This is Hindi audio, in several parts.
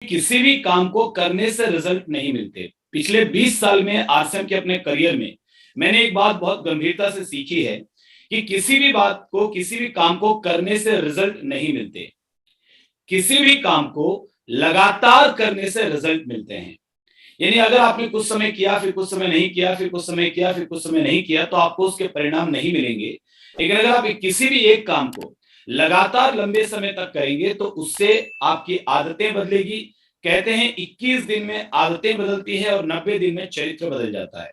किसी भी काम को करने से रिजल्ट नहीं मिलते। पिछले 20 साल में आरसीएम के अपने करियर में मैंने एक बात बहुत गंभीरता से सीखी है कि किसी भी बात को, किसी भी काम को करने से रिजल्ट नहीं मिलते। किसी भी काम को लगातार करने से रिजल्ट मिलते हैं। यानी अगर आपने कुछ समय किया, फिर कुछ समय नहीं किया, फिर कुछ समय किया, फिर कुछ समय नहीं किया, तो आपको उसके परिणाम नहीं मिलेंगे। लेकिन अगर आप किसी भी एक काम को लगातार लंबे समय तक करेंगे तो उससे आपकी आदतें बदलेगी। कहते हैं 21 दिन में आदतें बदलती है और 90 दिन में चरित्र बदल जाता है।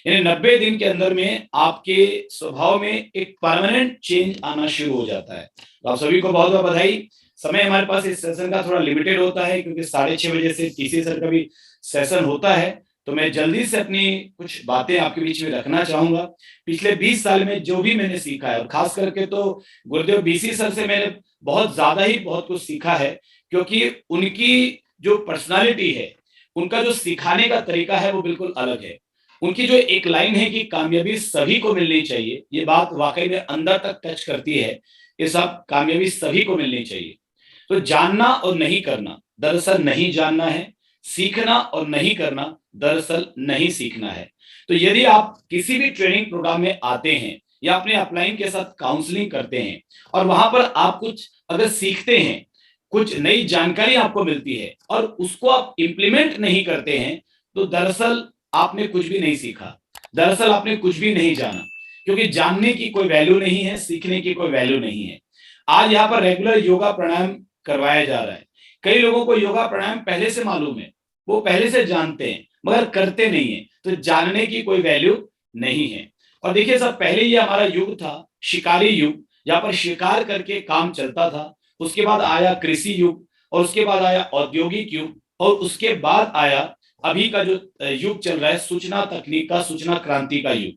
यानी 90 दिन के अंदर में आपके स्वभाव में एक परमानेंट चेंज आना शुरू हो जाता है। तो आप सभी को बहुत बहुत बधाई। समय हमारे पास इस सेशन का थोड़ा लिमिटेड होता है क्योंकि 6:30 बजे से टीसी सर का भी सेशन होता है। तो मैं जल्दी से अपनी कुछ बातें आपके बीच में रखना चाहूंगा। पिछले 20 साल में जो भी मैंने सीखा है, और खास करके तो गुरुदेव बीसी सर से मैंने बहुत ज्यादा ही बहुत कुछ सीखा है, क्योंकि उनकी जो पर्सनालिटी है, उनका जो सिखाने का तरीका है वो बिल्कुल अलग है। उनकी जो एक लाइन है कि कामयाबी सभी को मिलनी चाहिए, ये बात वाकई में अंदर तक टच करती है। ये सब कामयाबी सभी को मिलनी चाहिए। तो जानना और नहीं करना दरअसल नहीं जानना है, सीखना और नहीं करना दरअसल नहीं सीखना है। तो यदि आप किसी भी ट्रेनिंग प्रोग्राम में आते हैं या अपने अपलाइन के साथ काउंसलिंग करते हैं और वहां पर आप कुछ अगर सीखते हैं, कुछ नई जानकारी आपको मिलती है और उसको आप इंप्लीमेंट नहीं करते हैं, तो दरअसल आपने कुछ भी नहीं सीखा, दरअसल आपने कुछ भी नहीं जाना। क्योंकि जानने की कोई वैल्यू नहीं है, सीखने की कोई वैल्यू नहीं है। आज यहाँ पर रेगुलर योगा प्राणायाम करवाया जा रहा है। कई लोगों को योगा प्राणायाम पहले से मालूम है, वो पहले से जानते हैं, मगर करते नहीं है। तो जानने की कोई वैल्यू नहीं है। और देखिए सब, पहले ये हमारा युग था शिकारी युग, जहां पर शिकार करके काम चलता था। उसके बाद आया कृषि युग, और उसके बाद आया औद्योगिक युग, और उसके बाद आया अभी का जो युग चल रहा है सूचना तकनीक का, सूचना क्रांति का युग।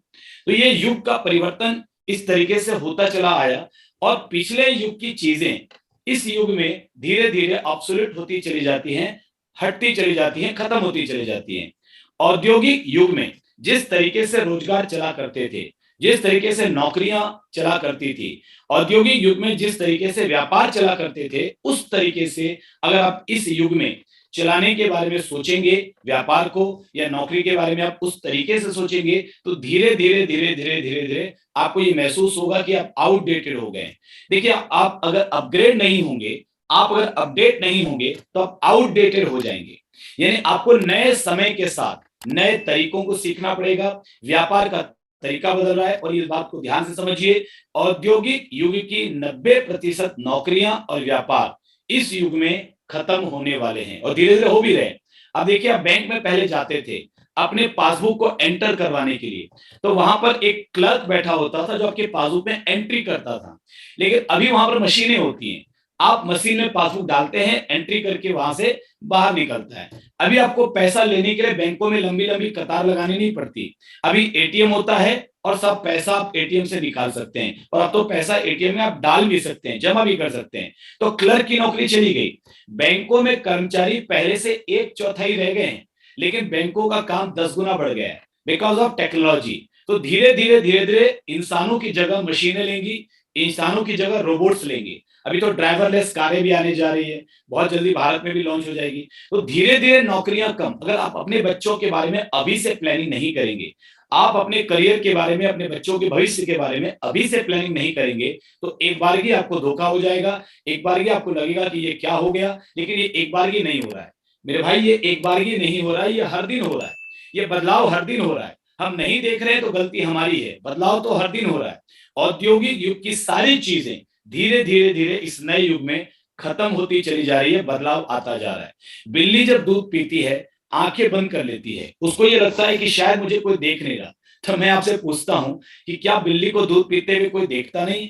तो ये युग का परिवर्तन इस तरीके से होता चला आया, और पिछले युग की चीजें इस युग में धीरे धीरे ऑब्सोल्यूट होती चली जाती हैं, हटती चली जाती हैं, खत्म होती चली जाती हैं। औद्योगिक युग में जिस तरीके से रोजगार चला करते थे, जिस तरीके से नौकरियां चला करती थी, औद्योगिक युग में जिस तरीके से व्यापार चला करते थे, उस तरीके से अगर आप इस युग में चलाने के बारे में सोचेंगे, व्यापार को या नौकरी के बारे में आप उस तरीके से सोचेंगे, तो धीरे धीरे धीरे धीरे धीरे धीरे आपको ये महसूस होगा कि आप आउटडेटेड हो गए। देखिए, आप अगर अपग्रेड नहीं होंगे, आप अगर अपडेट नहीं होंगे, तो आप आउटडेटेड हो जाएंगे। यानी आपको नए समय के साथ नए तरीकों को सीखना पड़ेगा। व्यापार का तरीका बदल रहा है, और इस बात को ध्यान से समझिए। औद्योगिक युग की 90% नौकरियां और व्यापार इस युग में खत्म होने वाले हैं, और धीरे धीरे हो भी रहे हैं। अब देखिए, आप बैंक में पहले जाते थे अपने पासबुक को एंटर करवाने के लिए, तो वहां पर एक क्लर्क बैठा होता था जो आपके पासबुक में एंट्री करता था। लेकिन अभी वहां पर मशीनें होती हैं, आप मशीन में पासबुक डालते हैं, एंट्री करके वहां से बाहर निकलता है। अभी आपको पैसा लेने के लिए बैंकों में लंबी लंबी कतार लगानी नहीं पड़ती। अभी एटीएम होता है और सब पैसा आप एटीएम से निकाल सकते हैं, और अब तो पैसा एटीएम में आप डाल भी सकते हैं, जमा भी कर सकते हैं। तो क्लर्क की नौकरी चली गई। बैंकों में कर्मचारी पहले से 1/4 रह गए हैं, लेकिन बैंकों का काम 10 गुना बढ़ गया है बिकॉज ऑफ टेक्नोलॉजी। तो धीरे धीरे धीरे धीरे इंसानों की जगह मशीनें लेंगी, इंसानों की जगह रोबोट्स लेंगे। अभी तो ड्राइवरलेस कारें भी आने जा रही है, बहुत जल्दी भारत में भी लॉन्च हो जाएगी। तो धीरे धीरे नौकरियां कम। अगर आप अपने बच्चों के बारे में अभी से प्लानिंग नहीं करेंगे, आप अपने करियर के बारे में, अपने बच्चों के भविष्य के बारे में अभी से प्लानिंग नहीं करेंगे, तो एक बार ही आपको धोखा हो जाएगा। एक बार ही आपको लगेगा कि ये क्या हो गया। लेकिन ये एक बार ही नहीं हो रहा है मेरे भाई, ये एक बार ही नहीं हो रहा है, ये हर दिन हो रहा है। ये बदलाव हर दिन हो रहा है। हम नहीं देख रहे हैं तो गलती हमारी है, बदलाव तो हर दिन हो रहा है। औद्योगिक युग की सारी चीजें धीरे धीरे धीरे इस नए युग में खत्म होती चली जा रही है, बदलाव आता जा रहा है। बिल्ली जब दूध पीती है, आंखें बंद कर लेती है, उसको ये लगता है कि शायद मुझे कोई देख नहीं रहा। तो मैं आपसे पूछता हूं कि क्या बिल्ली को दूध पीते हुए कोई देखता नहीं?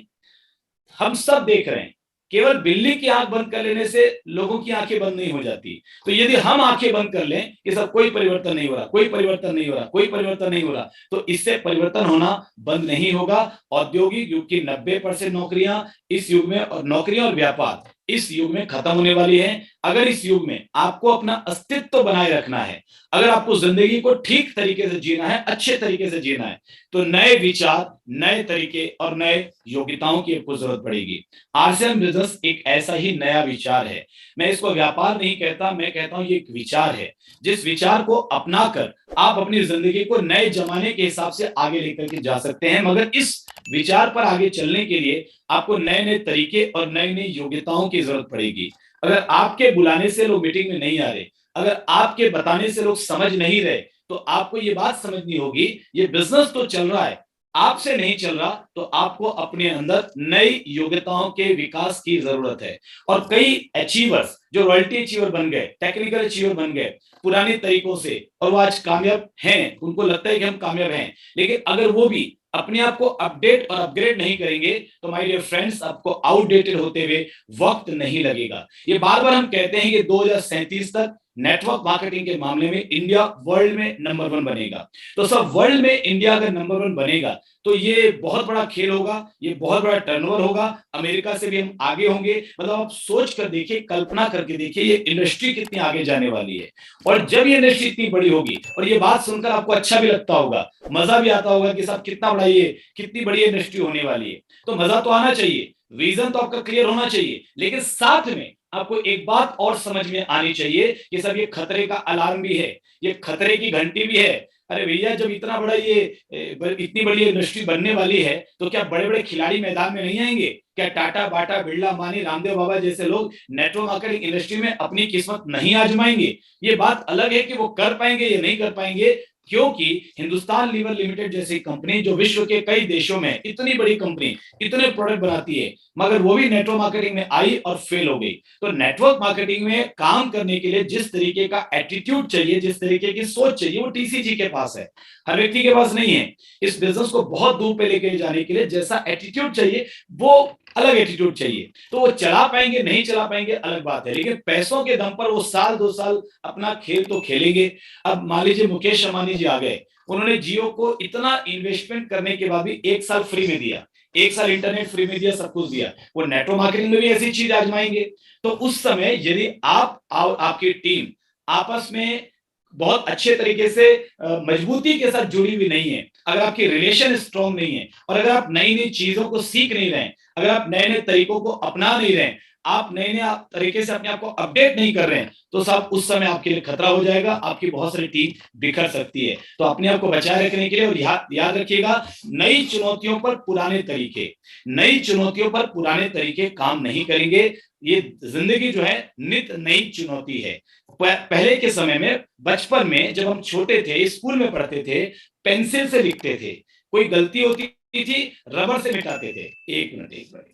हम सब देख रहे हैं। केवल बिल्ली की आंख बंद कर लेने से लोगों की आंखें बंद नहीं हो जाती। तो यदि हम आंखें बंद कर लें कि सब कोई परिवर्तन नहीं हो रहा, कोई परिवर्तन नहीं हो रहा, कोई परिवर्तन नहीं हो रहा, तो इससे परिवर्तन होना बंद नहीं होगा। औद्योगिक युग की 90% नौकरियां इस युग में, और नौकरियां और व्यापार इस युग में खत्म होने वाली है। अगर इस युग में आपको अपना अस्तित्व बनाए रखना है, अगर आपको जिंदगी को ठीक तरीके से जीना है, अच्छे तरीके से जीना है, तो नए विचार, नए तरीके और नए योग्यताओं की आपको जरूरत पड़ेगी। आरसीएम बिजनेस एक ऐसा ही नया विचार है। मैं इसको व्यापार नहीं कहता, मैं कहता हूं ये एक विचार है, जिस विचार को अपनाकर आप अपनी जिंदगी को नए जमाने के हिसाब से आगे लेकर के जा सकते हैं। मगर इस विचार पर आगे चलने के लिए आपको नए नए तरीके और नई नई योग्यताओं की जरूरत पड़ेगी। अगर आपके बुलाने से लोग मीटिंग में नहीं आ रहे, अगर आपके बताने से लोग समझ नहीं रहे, तो आपको ये बात समझनी होगी, ये बिजनेस तो चल रहा है, आपसे नहीं चल रहा, तो आपको अपने अंदर नई योग्यताओं के विकास की जरूरत है। और कई अचीवर्स जो रॉयल्टी अचीवर बन गए, टेक्निकल अचीवर बन गए पुराने तरीकों से, और वो आज कामयाब हैं, उनको लगता है कि हम कामयाब हैं, लेकिन अगर वो भी अपने आप को अपडेट और अपग्रेड नहीं करेंगे, तो माय डियर फ्रेंड्स, आपको आउटडेटेड होते हुए वक्त नहीं लगेगा। ये बार बार हम कहते हैं कि 2037 तक नेटवर्क मार्केटिंग के मामले में इंडिया वर्ल्ड में नंबर 1 बनेगा। तो सब वर्ल्ड में इंडिया अगर नंबर 1 बनेगा, तो ये बहुत बड़ा खेल होगा, ये बहुत बड़ा टर्नओवर होगा, अमेरिका से भी हम आगे होंगे। मतलब आप सोच कर देखिए, कल्पना करके देखिए, ये इंडस्ट्री कितनी आगे जाने वाली है। और जब ये इंडस्ट्री इतनी बड़ी होगी, और ये बात सुनकर आपको अच्छा भी लगता होगा, मजा भी आता होगा कि साहब कितना बड़ा ये, कितनी बड़ी इंडस्ट्री होने वाली है, तो मजा तो आना चाहिए, विजन तो आपका क्लियर होना चाहिए, लेकिन साथ में आपको एक बात और समझ में आनी चाहिए कि सब ये खतरे का अलार्म भी है, ये खतरे की घंटी भी है। अरे भैया, जब इतना बड़ा ये इतनी बड़ी इंडस्ट्री बनने वाली है, तो क्या बड़े बड़े खिलाड़ी मैदान में नहीं आएंगे? क्या टाटा, बाटा, बिरला, अंबानी, रामदेव बाबा जैसे लोग नेटवर्क मार्केटिंग इंडस्ट्री में अपनी किस्मत नहीं आजमाएंगे? ये बात अलग है कि वो कर पाएंगे या नहीं कर पाएंगे, क्योंकि हिंदुस्तान लीवर लिमिटेड जैसी कंपनी, जो विश्व के कई देशों में इतनी बड़ी कंपनी, इतने प्रोडक्ट बनाती है, मगर वो भी नेटवर्क मार्केटिंग में आई और फेल हो गई। तो नेटवर्क मार्केटिंग में काम करने के लिए जिस तरीके का एटीट्यूड चाहिए, जिस तरीके की सोच चाहिए, वो टीसीजी के पास है, हर व्यक्ति के पास नहीं है। इस बिजनेस को बहुत दूर पे लेके जाने के लिए जैसा एटीट्यूड चाहिए, वो अलग एटीट्यूड चाहिए। तो वो चला पाएंगे नहीं चला पाएंगे अलग बात है, लेकिन पैसों के दम पर वो साल 2 साल अपना खेल तो खेलेंगे। अब मान लीजिए मुकेश अंबानी जी आ गए, उन्होंने जियो को इतना इन्वेस्टमेंट करने के बाद भी 1 साल फ्री में दिया, 1 साल इंटरनेट फ्री में दिया, सब कुछ दिया। वो नेटवर्क मार्केटिंग में भी ऐसी चीज आजमाएंगे। तो उस समय यदि आप आपकी टीम आपस में बहुत अच्छे तरीके से मजबूती के साथ जुड़ी हुई नहीं है, अगर आपकी रिलेशन स्ट्रांग नहीं है, और अगर आप नई नई चीजों को सीख नहीं रहे, अगर आप नए नए तरीकों को अपना नहीं रहे, आप नए नए तरीके से अपने आप को अपडेट नहीं कर रहे हैं, तो साहब उस समय आपके लिए खतरा हो जाएगा, आपकी बहुत सारी टीम बिखर सकती है। तो अपने आप को बचाए रखने के लिए, और याद रखिएगा, नई चुनौतियों पर पुराने तरीके, नई चुनौतियों पर पुराने तरीके काम नहीं करेंगे। ये जिंदगी जो है नित नई चुनौती है। पहले के समय में, बचपन में जब हम छोटे थे, स्कूल में पढ़ते थे, पेंसिल से लिखते थे, कोई गलती होती थी रबर से मिटाते थे। एक मिनट, एक मिनट,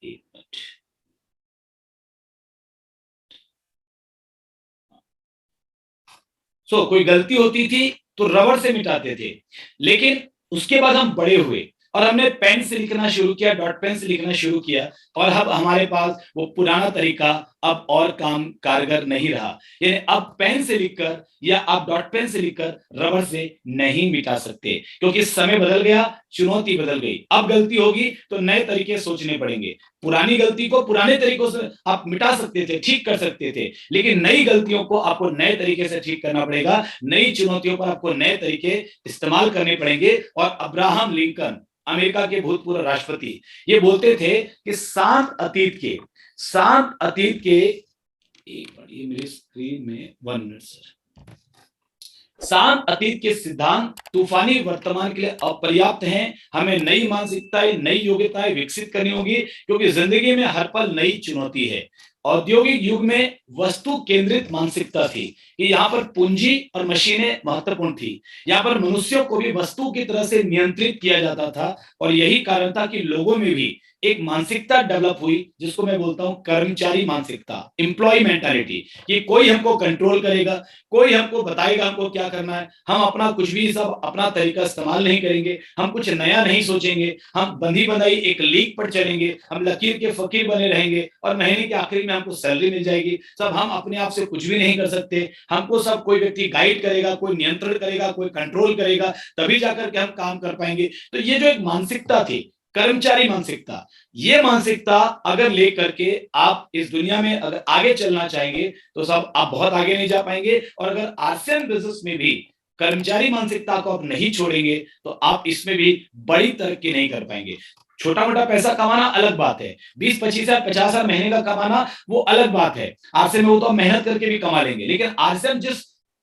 एक मिनट। कोई गलती होती थी तो रबर से मिटाते थे, लेकिन उसके बाद हम बड़े हुए और हमने पेन से लिखना शुरू किया, डॉट पेन से लिखना शुरू किया, और अब हमारे पास वो पुराना तरीका अब और काम कारगर नहीं रहा। यानी अब पेन से लिखकर या आप डॉट पेन से लिखकर रबर से नहीं मिटा सकते, क्योंकि समय बदल गया, चुनौती बदल गई। अब गलती होगी तो नए तरीके सोचने पड़ेंगे। पुरानी गलती को पुराने तरीकों से आप मिटा सकते थे, ठीक कर सकते थे, लेकिन नई गलतियों को आपको नए तरीके से ठीक करना पड़ेगा। नई चुनौतियों पर आपको नए तरीके इस्तेमाल करने पड़ेंगे। और अब्राहम लिंकन, अमेरिका के भूतपूर्व राष्ट्रपति, ये बोलते थे कि शांत अतीत के एक बार, ये मेरी स्क्रीन में 1 मिनट सर, शांत अतीत के सिद्धांत तूफानी वर्तमान के लिए अपर्याप्त हैं। हमें नई मानसिकताएं, नई योग्यताएं विकसित करनी होगी, क्योंकि जिंदगी में हर पल नई चुनौती है। औद्योगिक युग में वस्तु केंद्रित मानसिकता थी कि यहाँ पर पूंजी और मशीनें महत्वपूर्ण थी, यहाँ पर मनुष्यों को भी वस्तु की तरह से नियंत्रित किया जाता था। और यही कारण था कि लोगों में भी एक मानसिकता डेवलप हुई, जिसको मैं बोलता हूं कर्मचारी मानसिकता, एम्प्लॉय मेंटालिटी, कि कोई हमको कंट्रोल करेगा, कोई हमको बताएगा हमको क्या करना है, हम अपना कुछ भी सब अपना तरीका इस्तेमाल नहीं करेंगे, हम कुछ नया नहीं सोचेंगे, हम बंधी बंधाई एक लीक पर चलेंगे, हम लकीर के फकीर बने रहेंगे, और महीने के आखिरी में हमको सैलरी मिल जाएगी। सब हम अपने आप से कुछ भी नहीं कर सकते, हमको सब कोई व्यक्ति गाइड करेगा, कोई नियंत्रण करेगा, कोई कंट्रोल करेगा, तभी जाकर के हम काम कर पाएंगे। तो ये जो एक मानसिकता थी कर्मचारी मानसिकता, ये मानसिकता अगर लेकर के आप इस दुनिया में अगर आगे चलना चाहेंगे तो सब आप बहुत आगे नहीं जा पाएंगे। और अगर आरसीएम बिजनेस में भी कर्मचारी मानसिकता को आप नहीं छोड़ेंगे तो आप इसमें भी बड़ी तरक्की नहीं कर पाएंगे। छोटा मोटा पैसा कमाना अलग बात है, 20-25 हजार 50 हजार महीने का कमाना वो अलग बात है। आरसीएम में वो तो आप मेहनत करके भी कमा लेंगे, लेकिन आरसीएम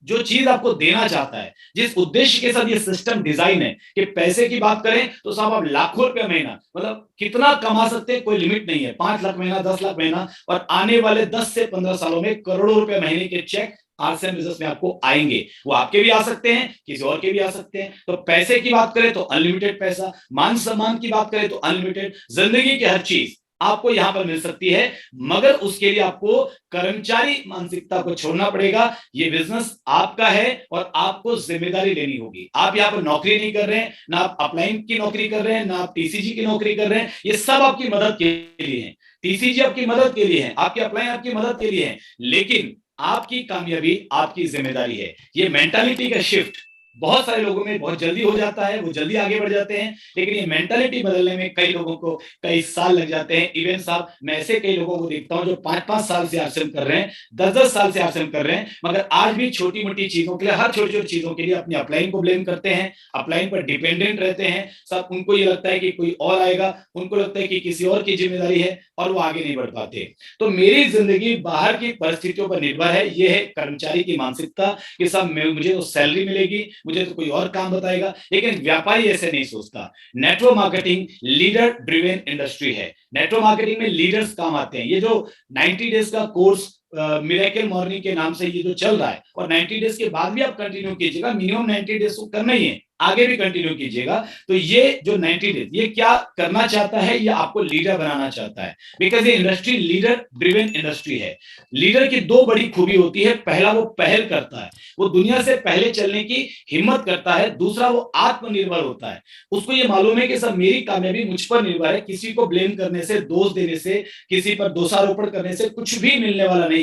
जो चीज आपको देना चाहता है, जिस उद्देश्य के साथ ये सिस्टम डिजाइन है कि पैसे की बात करें तो साहब आप लाखों रुपया महीना, मतलब कितना कमा सकते हैं कोई लिमिट नहीं है, 5 लाख महीना, 10 लाख महीना, और आने वाले 10 से 15 सालों में करोड़ों रुपए महीने के चेक आरसीएम बिजनेस में आपको आएंगे। वो आपके भी आ सकते हैं, किसी और के भी आ सकते हैं। तो पैसे की बात करें तो अनलिमिटेड पैसा, मान सम्मान की बात करें तो अनलिमिटेड, जिंदगी की हर चीज आपको यहां पर मिल सकती है, मगर उसके लिए आपको कर्मचारी मानसिकता को छोड़ना पड़ेगा। ये बिजनेस आपका है और आपको जिम्मेदारी लेनी होगी। आप यहां पर नौकरी नहीं कर रहे हैं, ना आप अपलाइन की नौकरी कर रहे हैं, ना आप टीसीजी की नौकरी कर रहे हैं, ये सब आपकी मदद के लिए है। टीसीजी आपकी मदद के लिए है, आपकी अपलाइन आपकी मदद के लिए है, लेकिन आपकी कामयाबी आपकी जिम्मेदारी है। ये मेंटालिटी का शिफ्ट बहुत सारे लोगों में बहुत जल्दी हो जाता है, वो जल्दी आगे बढ़ जाते हैं, लेकिन ये मेंटालिटी बदलने में कई लोगों को कई साल लग जाते हैं। इवन साहब, मैं ऐसे कई लोगों को देखता हूं जो 5-5 साल से आरसीएम कर रहे हैं, 10-10 साल से आरसीएम कर रहे हैं, मगर आज भी छोटी मोटी चीजों के लिए, हर छोटी छोटी चीजों के लिए अपनी अपलाइन को ब्लेम करते हैं, अपलाइन पर डिपेंडेंट रहते हैं। सब उनको ये लगता है कि कोई और आएगा, उनको लगता है कि किसी और की जिम्मेदारी है, और वो आगे नहीं बढ़ पाते। तो मेरी जिंदगी बाहर की परिस्थितियों पर निर्भर है। ये है कर्मचारी की मानसिकता कि सब मुझे तो सैलरी मिलेगी, मुझे तो कोई और काम बताएगा, लेकिन व्यापारी ऐसे नहीं सोचता। Network marketing leader driven industry है। नेटवर्क मार्केटिंग में लीडर्स काम आते हैं। ये जो 90 डेज का कोर्स मिरेकल मॉर्निंग के नाम से ये जो चल रहा है, और 90 डेज के बाद भी आप कंटिन्यू कीजिएगा, मिनिमम 90 डेज को करना ही है, आगे भी कंटिन्यू कीजिएगा। तो ये जो 90 डेज, ये क्या करना चाहता है, ये आपको लीडर बनाना चाहता है, बिकॉज ये इंडस्ट्री लीडर ड्रिवन इंडस्ट्री है। लीडर की दो बड़ी खूबी होती है, पहला वो पहल करता है, वो दुनिया से पहले चलने की हिम्मत करता है। दूसरा वो आत्मनिर्भर होता है, उसको ये मालूम है कि सब मेरी कामयाबी मुझ पर निर्भर है, किसी को ब्लेम करने से, दोष देने से, किसी पर दोषारोपण करने से कुछ भी मिलने वाला नहीं है।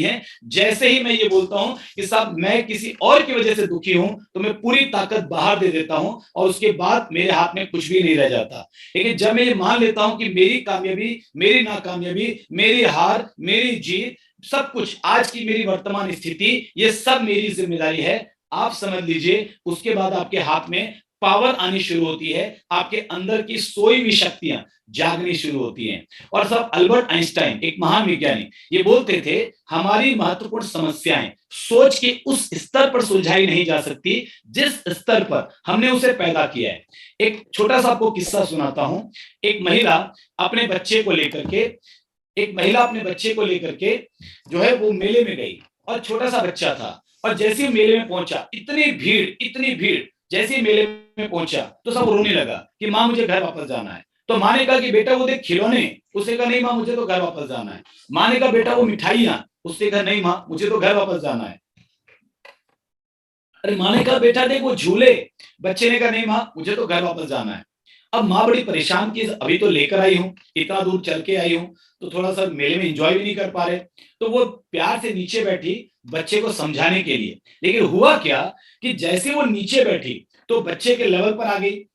जैसे ही मैं ये बोलता हूं कि साहब मैं किसी और की वजह से दुखी हूं, तो मैं पूरी ताकत बाहर दे देता हूं और उसके बाद मेरे हाथ में कुछ भी नहीं रह जाता। लेकिन जब मैं ये मान लेता हूं कि मेरी कामयाबी, मेरी नाकामयाबी, मेरी हार, मेरी जीत, सब कुछ, आज की मेरी वर्तमान स्थिति, ये सब मेरी जिम्मेदारी है, आप समझ लीजिए, उसके बाद आपके हाथ में पावर आनी शुरू होती है, आपके अंदर की सोई हुई शक्तियां जागनी शुरू होती हैं। और सब अल्बर्ट आइंस्टाइन, एक महान वैज्ञानिक, ये बोलते थे हमारी महत्वपूर्ण समस्याएं सोच के उस स्तर पर सुलझाई नहीं जा सकती जिस स्तर पर हमने उसे पैदा किया है। एक छोटा सा आपको किस्सा सुनाता हूं। एक महिला अपने बच्चे को लेकर के जो है वो मेले में गई, और छोटा सा बच्चा था, और जैसे ही मेले में पहुंचा, इतनी भीड़, जैसे ही मेले में पहुंचा तो सब रोने लगा कि माँ मुझे घर वापस जाना है। तो माँ ने कहा कि बेटा वो देख खिलौने, उसने कहा नहीं माँ मुझे तो घर वापस जाना है। माँ ने कहा बेटा वो मिठाइयां, उसने कहा नहीं माँ मुझे तो घर वापस जाना है। अरे माँ ने कहा बेटा देख वो झूले, बच्चे ने कहा नहीं माँ मुझे तो घर वापस जाना है। अब माँ बड़ी परेशान की, अभी तो लेकर आई हूँ, इतना दूर चल के आई हूँ, तो थोड़ा सा मेले में एंजॉय भी नहीं कर पा रहे। तो वो प्यार से नीचे बैठी बच्चे को समझाने के लिए, लेकिन हुआ क्या कि जैसे वो नीचे बैठी तो बच्चे के लेवल पर आ गई।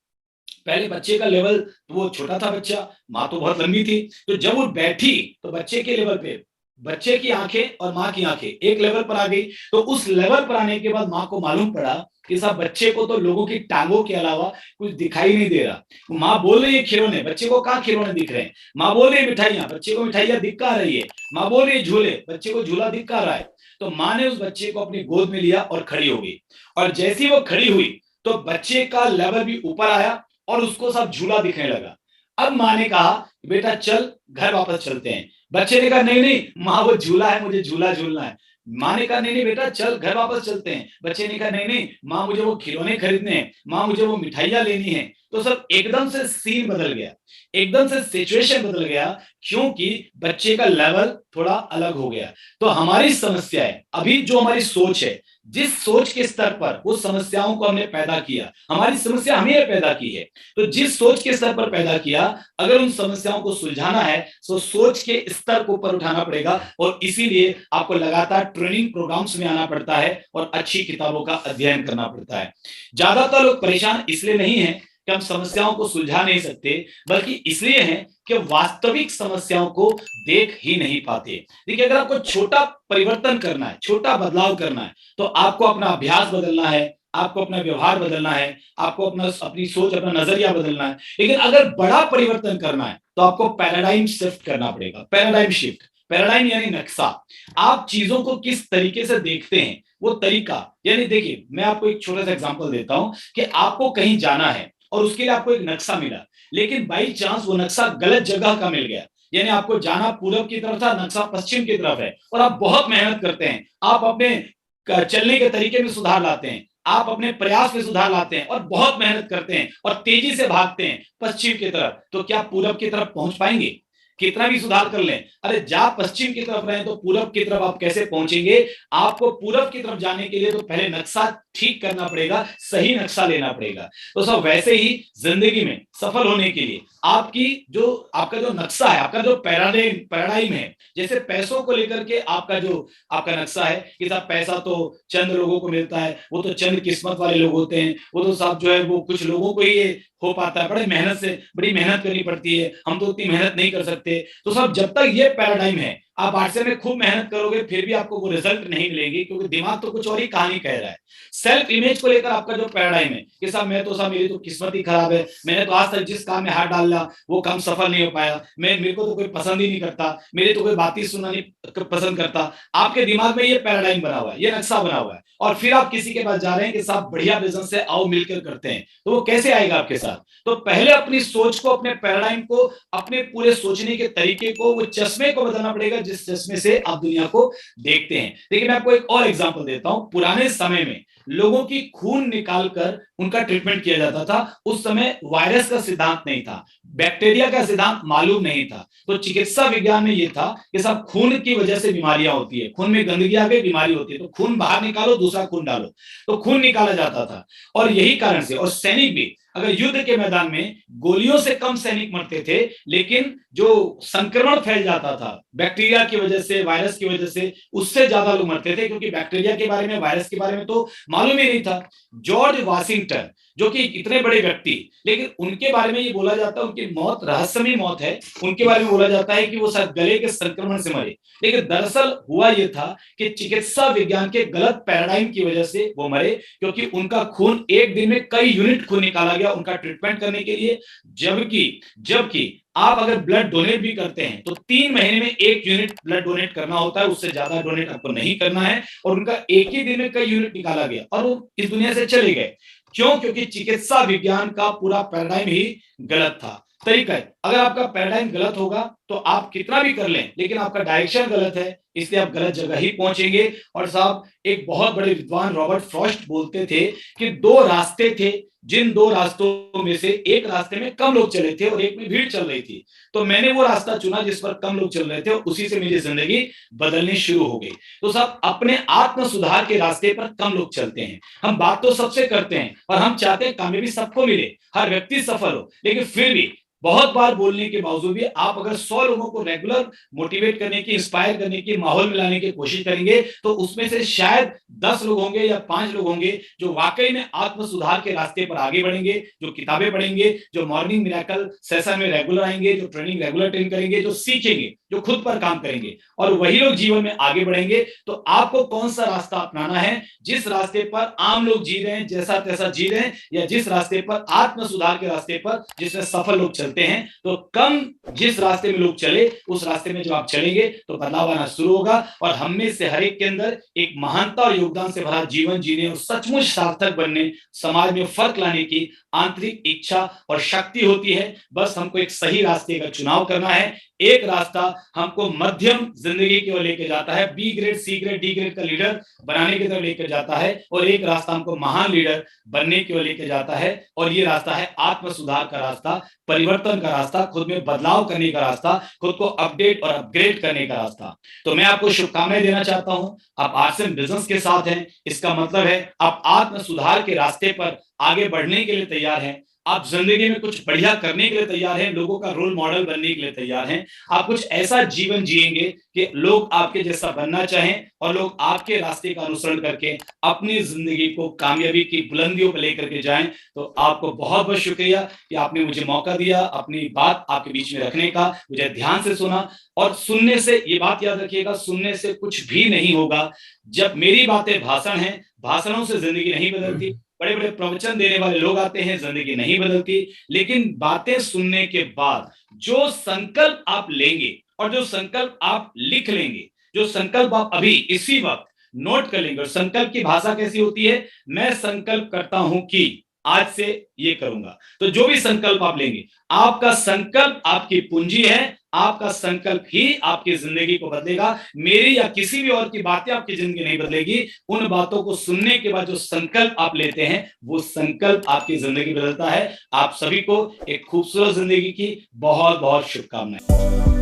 पहले बच्चे का लेवल, तो वो छोटा था बच्चा, माँ तो बहुत लंबी थी, तो जब वो बैठी तो बच्चे के लेवल पे, बच्चे की आंखें और माँ की आंखें एक लेवल पर आ गई। तो उस लेवल पर आने के बाद माँ को मालूम पड़ा कि साहब बच्चे को तो लोगों की टांगों के अलावा कुछ दिखाई नहीं दे रहा। माँ बोल रही है खिलौने, बच्चे को कहाँ खिलौने दिख रहे हैं। माँ बोल रही है मिठाइयां, बच्चे को मिठाइयां दिख कहाँ रही है। माँ बोल रही है झूले, बच्चे को झूला दिख कहाँ रहा है। तो माँ ने उस बच्चे को अपनी गोद में लिया और खड़ी हो गई, और जैसी वो खड़ी हुई तो बच्चे का लेवल भी ऊपर आया और उसको सब झूला दिखने लगा। अब माँ ने कहा बेटा चल घर वापस चलते हैं। बच्चे ने कहा नहीं नहीं माँ वो झूला है, मुझे झूला झूलना है। माँ ने कहा नहीं नहीं बेटा चल घर वापस चलते हैं। बच्चे ने कहा नहीं नहीं माँ मुझे वो खिलौने खरीदने हैं, माँ मुझे वो मिठाइयां लेनी है। तो सब एकदम से सीन बदल गया, एकदम से सिचुएशन बदल गया, क्योंकि बच्चे का लेवल थोड़ा अलग हो गया। तो हमारी समस्या है, अभी जो हमारी सोच है, जिस सोच के स्तर पर वो समस्याओं को हमने पैदा किया, हमारी समस्या हमें पैदा की है, तो जिस सोच के स्तर पर पैदा किया, अगर उन समस्याओं को सुलझाना है तो सोच के स्तर को ऊपर उठाना पड़ेगा। और इसीलिए आपको लगातार ट्रेनिंग प्रोग्राम्स में आना पड़ता है और अच्छी किताबों का अध्ययन करना पड़ता है। ज्यादातर लोग परेशान इसलिए नहीं है कि हम समस्याओं को सुलझा नहीं सकते, बल्कि इसलिए हैं कि वास्तविक समस्याओं को देख ही नहीं पाते। देखिए, अगर आपको छोटा परिवर्तन करना है, छोटा बदलाव करना है, तो आपको अपना अभ्यास बदलना है, आपको अपना व्यवहार बदलना है, आपको अपनी सोच, अपना नजरिया बदलना है। लेकिन अगर बड़ा परिवर्तन करना है तो आपको पैराडाइम शिफ्ट करना पड़ेगा। पैराडाइम शिफ्ट, पैराडाइम यानी नक्शा। आप चीजों को किस तरीके से देखते हैं, वो तरीका। यानी देखिए, मैं आपको एक छोटा सा एग्जांपल देता हूं कि आपको कहीं जाना है और उसके लिए आपको एक नक्शा मिला, लेकिन बाई चांस वो नक्शा गलत जगह का मिल गया। यानी आपको जाना पूरब की तरफ था, नक्शा पश्चिम की तरफ है, और आप बहुत मेहनत करते हैं, आप अपने चलने के तरीके में सुधार लाते हैं, आप अपने प्रयास में सुधार लाते हैं और बहुत मेहनत करते हैं और तेजी से भागते हैं पश्चिम की तरफ, तो क्या पूरब की तरफ पहुंच पाएंगे? कितना भी सुधार कर लें, अरे जा पश्चिम की तरफ रहे तो पूरब की तरफ आप कैसे पहुंचेंगे? आपको पूरब की तरफ जाने के लिए तो पहले नक्शा ठीक करना पड़ेगा, सही नक्शा लेना पड़ेगा। तो सब वैसे ही जिंदगी में सफल होने के लिए आपका जो नक्शा है, आपका जो पैराडाइम है, जैसे पैसों को लेकर के आपका नक्शा है कि साहब पैसा तो चंद लोगों को मिलता है, वो तो चंद किस्मत वाले लोग होते हैं, वो तो साहब जो है वो कुछ लोगों को ही ये हो पाता है, बड़ी मेहनत करनी पड़ती है, हम तो उतनी मेहनत नहीं कर सकते। तो साहब जब तक ये पैराडाइम है, आप आरसे में खूब मेहनत करोगे फिर भी आपको वो रिजल्ट नहीं मिलेंगे, क्योंकि दिमाग तो कुछ और ही कहानी कह रहा है। सेल्फ इमेज को लेकर आपका जो पैराडाइम है कि साहब मेरी तो किस्मत ही खराब है, मैंने तो आज तक जिस काम में हाथ डाल लिया वो काम सफल नहीं हो पाया, मेरे को तो कोई पसंद ही नहीं करता, मेरी तो कोई बात ही सुनना नहीं पसंद करता। आपके दिमाग में ये पैराडाइम बना हुआ है, ये नक्शा बना हुआ है, और फिर आप किसी के पास जा रहे हैं कि साहब बढ़िया बिजनेस है, आओ मिलकर करते हैं, तो वो कैसे आएगा आपके साथ? तो पहले अपनी सोच को, अपने पैराडाइम को, अपने पूरे सोचने के तरीके को, वो चश्मे को बदलना पड़ेगा जिस चश्मे से आप दुनिया को देखते हैं। देखिए, मैं आपको एक और एग्जांपल देता हूं। पुराने समय में लोगों की खून निकालकर उनका ट्रीटमेंट किया जाता था। उस समय वायरस का सिद्धांत नहीं था, बैक्टीरिया का सिद्धांत मालूम नहीं था। तो चिकित्सा विज्ञान में यह था कि सब खून की वजह से बीमारियां होती है, खून में गंदगी आ गई, बीमारी होती है, तो खून बाहर निकालो, दूसरा खून डालो, तो खून निकाला जाता था। और यही कारण से, और सैनिक भी, अगर युद्ध के मैदान में गोलियों से कम सैनिक मरते थे, लेकिन जो संक्रमण फैल जाता था बैक्टीरिया की वजह से, वायरस की वजह से, उससे ज्यादा लोग मरते थे, क्योंकि बैक्टीरिया के बारे में, वायरस के बारे में तो मालूम ही नहीं था। जॉर्ज वाशिंगटन, जो कि इतने बड़े व्यक्ति, लेकिन उनके बारे में ये बोला जाता है उनकी मौत रहस्यमयी मौत है। उनके बारे में बोला जाता है कि वो शायद गले के संक्रमण से मरे, लेकिन दरअसल हुआ ये था कि चिकित्सा विज्ञान के गलत पैराडाइम की वजह से वो मरे, क्योंकि उनका खून एक दिन में कई यूनिट खून निकाला गया उनका ट्रीटमेंट करने के लिए। जबकि आप अगर ब्लड डोनेट भी करते हैं तो 3 महीने में 1 यूनिट ब्लड डोनेट करना होता है, उससे ज्यादा डोनेट आपको नहीं करना है। और उनका एक ही दिन में कई यूनिट निकाला गया और वो इस दुनिया से चले गए। क्यों? क्योंकि चिकित्सा विज्ञान का पूरा पैराडाइम ही गलत था, तरीका है। अगर आपका पैराडाइम गलत होगा तो आप कितना भी कर लें, लेकिन आपका डायरेक्शन गलत है, इसलिए आप गलत जगह ही पहुंचेंगे। और साहब, एक बहुत बड़े विद्वान रॉबर्ट फ्रॉस्ट बोलते थे कि 2 रास्ते थे, जिन 2 रास्तों में से एक रास्ते में कम लोग चले थे और एक में भीड़ चल रही थी, तो मैंने वो रास्ता चुना जिस पर कम लोग चल रहे थे, और उसी से मेरी जिंदगी बदलनी शुरू हो गई। तो साहब, अपने आत्म सुधार के रास्ते पर कम लोग चलते हैं। हम बात तो सबसे करते हैं और हम चाहते हैं कामयाबी सबको मिले, हर व्यक्ति सफल हो, लेकिन फिर भी बहुत बार बोलने के बावजूद भी आप अगर 100 लोगों को रेगुलर मोटिवेट करने की, इंस्पायर करने की, माहौल में लाने की कोशिश करेंगे, तो उसमें से शायद 10 लोग होंगे या 5 लोग होंगे जो वाकई में आत्म सुधार के रास्ते पर आगे बढ़ेंगे, जो किताबें पढ़ेंगे, जो मॉर्निंग मिरेकल सेशन में रेगुलर आएंगे, जो रेगुलर ट्रेन करेंगे, जो सीखेंगे, जो खुद पर काम करेंगे, और वही लोग जीवन में आगे बढ़ेंगे। तो आपको कौन सा रास्ता अपनाना है? जिस रास्ते पर आम लोग जी रहे हैं, जैसा तैसा जी रहे हैं, या जिस रास्ते पर आत्म सुधार के रास्ते पर जिसमें सफल लोग चलते हैं? तो कम जिस रास्ते में लोग चले, उस रास्ते में जब आप चलेंगे तो बदलाव आना शुरू होगा, और हम में से हर एक के अंदर एक महानता और योगदान से भरा जीवन जीने और सचमुच सार्थक बनने, समाज में फर्क लाने की आंतरिक इच्छा और शक्ति होती है। बस हमको एक सही रास्ते का चुनाव करना है। एक रास्ता हमको मध्यम जिंदगी की ओर लेकर जाता है, B grade, C grade, D grade का लीडर बनाने की तरफ लेकर जाता है, और एक रास्ता हमको महान लीडर बनने की ओर लेकर जाता है। और ये रास्ता है आत्म सुधार का रास्ता, परिवर्तन का रास्ता, खुद में बदलाव करने का रास्ता, खुद को अपडेट और अपग्रेड करने का रास्ता। तो मैं आपको शुभकामनाएं देना चाहता हूं। आप आरसीएम बिजनेस के साथ हैं, इसका मतलब है आप आत्म सुधार के रास्ते पर आगे बढ़ने के लिए तैयार हैं। आप जिंदगी में कुछ बढ़िया करने के लिए तैयार हैं, लोगों का रोल मॉडल बनने के लिए तैयार हैं, आप कुछ ऐसा जीवन जिएंगे कि लोग आपके जैसा बनना चाहें और लोग आपके रास्ते का अनुसरण करके अपनी जिंदगी को कामयाबी की बुलंदियों पर लेकर के जाएं। तो आपको बहुत बहुत शुक्रिया कि आपने मुझे मौका दिया अपनी बात आपके बीच में रखने का, मुझे ध्यान से सुना। और सुनने से, ये बात याद रखिएगा, सुनने से कुछ भी नहीं होगा। जब मेरी बातें भाषण हैं, भाषणों से जिंदगी नहीं बदलती, बड़े बड़े प्रवचन देने वाले लोग आते हैं, जिंदगी नहीं बदलती। लेकिन बातें सुनने के बाद जो संकल्प आप लेंगे और जो संकल्प आप लिख लेंगे, जो संकल्प आप अभी इसी वक्त नोट कर लेंगे, और संकल्प की भाषा कैसी होती है, मैं संकल्प करता हूं कि आज से ये करूंगा। तो जो भी संकल्प आप लेंगे, आपका संकल्प आपकी पूंजी है, आपका संकल्प ही आपकी जिंदगी को बदलेगा। मेरी या किसी भी और की बातें आपकी जिंदगी नहीं बदलेगी। उन बातों को सुनने के बाद जो संकल्प आप लेते हैं, वो संकल्प आपकी जिंदगी बदलता है। आप सभी को एक खूबसूरत जिंदगी की बहुत बहुत शुभकामनाएं।